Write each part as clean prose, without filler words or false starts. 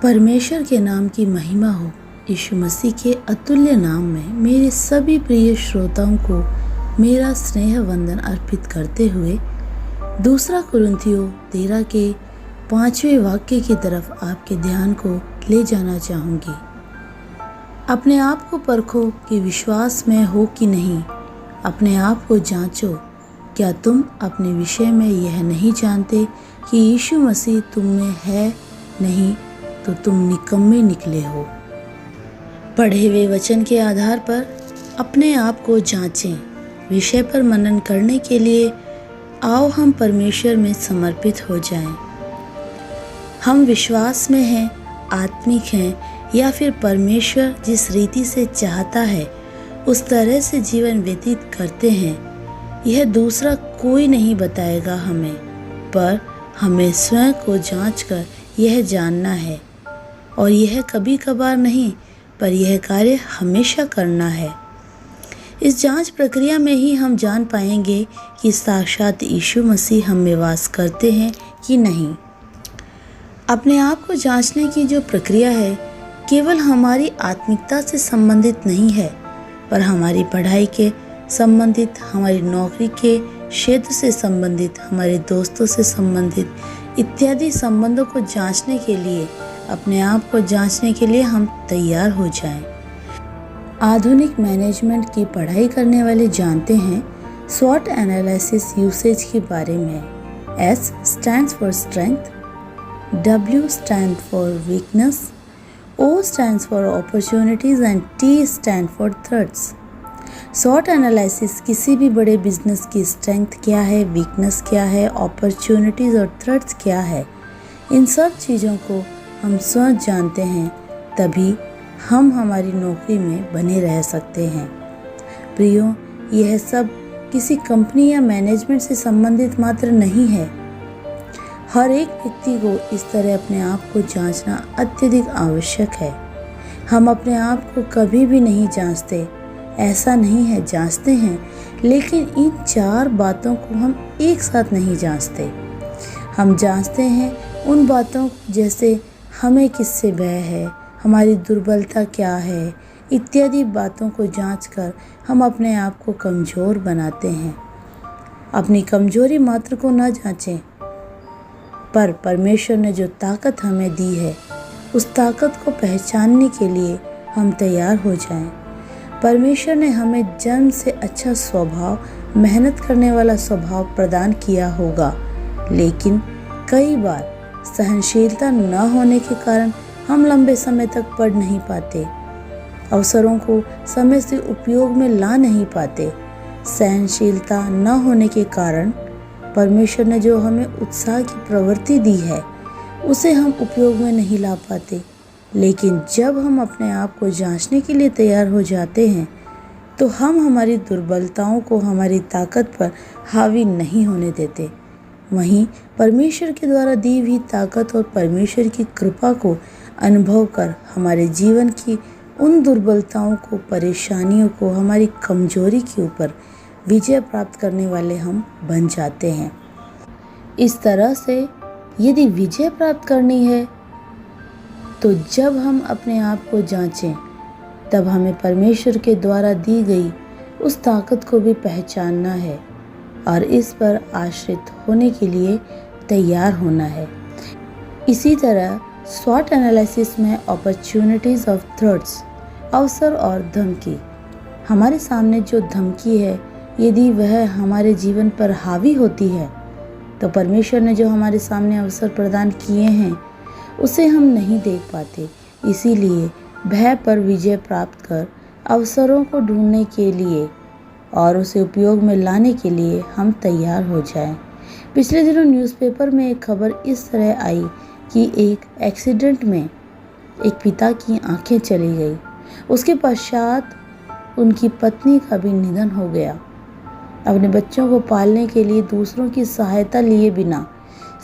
परमेश्वर के नाम की महिमा हो। यीशु मसीह के अतुल्य नाम में मेरे सभी प्रिय श्रोताओं को मेरा स्नेह वंदन अर्पित करते हुए 2 कुरिन्थियों 13 के 5वें वाक्य की तरफ आपके ध्यान को ले जाना चाहूँगी। अपने आप को परखो कि विश्वास में हो कि नहीं। अपने आप को जांचो, क्या तुम अपने विषय में यह नहीं जानते कि यीशु मसीह तुम में है? नहीं तो तुम निकम्मे निकले हो। पढ़े हुए वचन के आधार पर अपने आप को जांचें। विषय पर मनन करने के लिए आओ हम परमेश्वर में समर्पित हो जाएं। हम विश्वास में हैं, आत्मिक हैं, या फिर परमेश्वर जिस रीति से चाहता है उस तरह से जीवन व्यतीत करते हैं, यह दूसरा कोई नहीं बताएगा हमें, पर हमें स्वयं को जांचकर यह जानना है। और यह कभी कभार नहीं, पर यह कार्य हमेशा करना है। इस जांच प्रक्रिया में ही हम जान पाएंगे कि साक्षात यीशु मसीह हम में वास करते हैं कि नहीं। अपने आप को जांचने की जो प्रक्रिया है केवल हमारी आत्मिकता से संबंधित नहीं है, पर हमारी पढ़ाई के संबंधित, हमारी नौकरी के क्षेत्र से संबंधित, हमारे दोस्तों से संबंधित इत्यादि संबंधों को जांचने के लिए, अपने आप को जांचने के लिए हम तैयार हो जाएं। आधुनिक मैनेजमेंट की पढ़ाई करने वाले जानते हैं स्वॉट एनालिसिस यूसेज के बारे में। S stands for strength, W stands for weakness, O stands for opportunities and T stands for threats। स्वॉट एनालिसिस किसी भी बड़े बिजनेस की स्ट्रेंथ क्या है, वीकनेस क्या है, अपॉर्चुनिटीज़ और थ्रेट्स क्या है, इन सब चीज़ों को हम स्वयं जानते हैं, तभी हम हमारी नौकरी में बने रह सकते हैं। प्रियो, यह सब किसी कंपनी या मैनेजमेंट से संबंधित मात्र नहीं है। हर एक व्यक्ति को इस तरह अपने आप को जांचना अत्यधिक आवश्यक है। हम अपने आप को कभी भी नहीं जांचते, ऐसा नहीं है, जांचते हैं, लेकिन इन 4 बातों को हम एक साथ नहीं जांचते। हम जांचते हैं उन बातों जैसे हमें किससे भय है, हमारी दुर्बलता क्या है, इत्यादि बातों को जांचकर हम अपने आप को कमज़ोर बनाते हैं। अपनी कमज़ोरी मात्र को न जांचें, पर परमेश्वर ने जो ताकत हमें दी है उस ताकत को पहचानने के लिए हम तैयार हो जाएं। परमेश्वर ने हमें जन्म से अच्छा स्वभाव, मेहनत करने वाला स्वभाव प्रदान किया होगा, लेकिन कई बार सहनशीलता न होने के कारण हम लंबे समय तक पढ़ नहीं पाते, अवसरों को समय से उपयोग में ला नहीं पाते। सहनशीलता न होने के कारण परमेश्वर ने जो हमें उत्साह की प्रवृत्ति दी है उसे हम उपयोग में नहीं ला पाते। लेकिन जब हम अपने आप को जांचने के लिए तैयार हो जाते हैं तो हम हमारी दुर्बलताओं को हमारी ताकत पर हावी नहीं होने देते। वहीं परमेश्वर के द्वारा दी हुई ताकत और परमेश्वर की कृपा को अनुभव कर हमारे जीवन की उन दुर्बलताओं को, परेशानियों को, हमारी कमजोरी के ऊपर विजय प्राप्त करने वाले हम बन जाते हैं। इस तरह से यदि विजय प्राप्त करनी है तो जब हम अपने आप को जांचें, तब हमें परमेश्वर के द्वारा दी गई उस ताकत को भी पहचानना है और इस पर आश्रित होने के लिए तैयार होना है। इसी तरह स्वॉट एनालिसिस में अपॉर्चुनिटीज़ ऑफ थ्रेट्स, अवसर और धमकी, हमारे सामने जो धमकी है यदि वह हमारे जीवन पर हावी होती है तो परमेश्वर ने जो हमारे सामने अवसर प्रदान किए हैं उसे हम नहीं देख पाते। इसीलिए भय पर विजय प्राप्त कर अवसरों को ढूंढने के लिए और उसे उपयोग में लाने के लिए हम तैयार हो जाएं। पिछले दिनों न्यूज़पेपर में एक खबर इस तरह आई कि एक एक्सीडेंट में एक पिता की आंखें चली गई। उसके पश्चात उनकी पत्नी का भी निधन हो गया। अपने बच्चों को पालने के लिए दूसरों की सहायता लिए बिना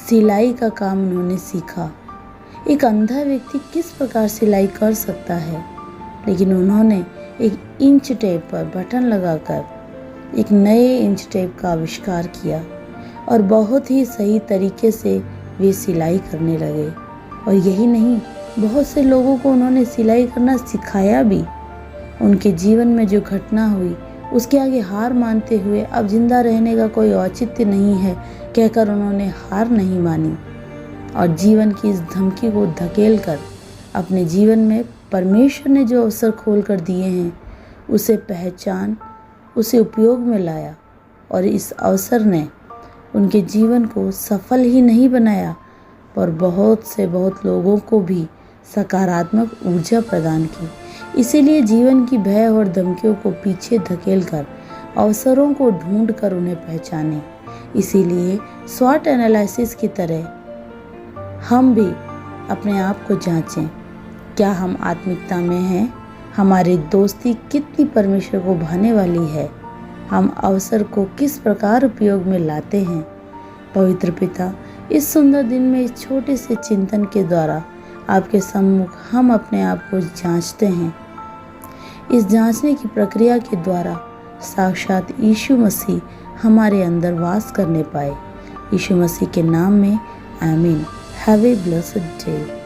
सिलाई का काम उन्होंने सीखा। एक अंधा व्यक्ति किस प्रकार सिलाई कर सकता है, लेकिन उन्होंने एक इंच टेप पर बटन लगाकर एक नए इंच टेप का आविष्कार किया और बहुत ही सही तरीके से वे सिलाई करने लगे। और यही नहीं, बहुत से लोगों को उन्होंने सिलाई करना सिखाया भी। उनके जीवन में जो घटना हुई उसके आगे हार मानते हुए अब जिंदा रहने का कोई औचित्य नहीं है कहकर उन्होंने हार नहीं मानी और जीवन की इस धमकी को धकेल कर अपने जीवन में परमेश्वर ने जो अवसर खोल कर दिए हैं उसे पहचान, उसे उपयोग में लाया और इस अवसर ने उनके जीवन को सफल ही नहीं बनाया पर बहुत से बहुत लोगों को भी सकारात्मक ऊर्जा प्रदान की। इसीलिए जीवन की भय और धमकियों को पीछे धकेलकर अवसरों को ढूंढकर उन्हें पहचाने। इसीलिए स्वॉट एनालिसिस की तरह हम भी अपने आप को जांचें, क्या हम आत्मिकता में हैं, हमारी दोस्ती कितनी परमेश्वर को भाने वाली है, हम अवसर को किस प्रकार उपयोग में लाते हैं। पवित्र पिता, इस सुंदर दिन में इस छोटे से चिंतन के द्वारा आपके सम्मुख हम अपने आप को जांचते हैं। इस जांचने की प्रक्रिया के द्वारा साक्षात यीशु मसीह हमारे अंदर वास करने पाए। यीशु मसीह के नाम में आमीन। Have a blessed day.